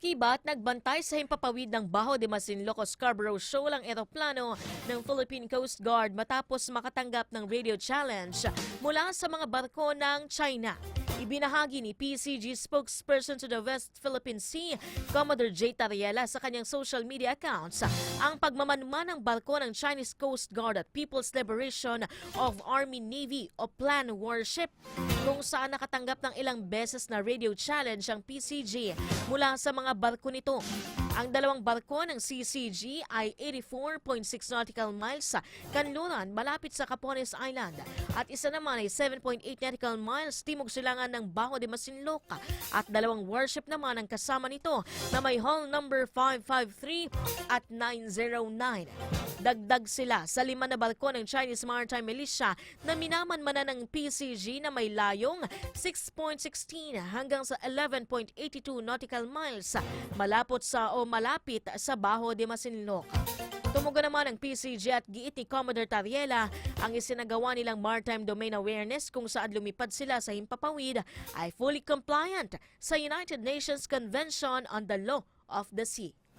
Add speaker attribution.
Speaker 1: Nag-akibat, nagbantay sa himpapawid ng Baho de Masinloc Scarborough Shoal ang eroplano ng Philippine Coast Guard matapos makatanggap ng radio challenge mula sa mga barko ng China. Ibinahagi ni PCG spokesperson to the West Philippine Sea, Commodore J. Tariela sa kanyang social media accounts ang pagmamanman ng barko ng Chinese Coast Guard at People's Liberation of Army Navy o PLAN warship, kung saan nakatanggap ng ilang beses na radio challenge ang PCG mula sa mga barko nito. Ang dalawang barko ng CCG ay 84.6 nautical miles sa kanluran malapit sa Capones Island at isa naman ay 7.8 nautical miles timog silangan ng Baho de Masinloc at dalawang warship naman ang kasama nito na may hull number 553 at 909. Dagdag sila sa 5 na barko ng Chinese Maritime Militia na minamanmanan ng PCG na may layong 6.16 hanggang sa 11.82 nautical miles malapit sa Baho de Masinloc. Tumugon naman ang PCG at giit ni Commodore Tariela ang isinagawa nilang maritime domain awareness kung saan lumipad sila sa himpapawid ay fully compliant sa United Nations Convention on the Law of the Sea.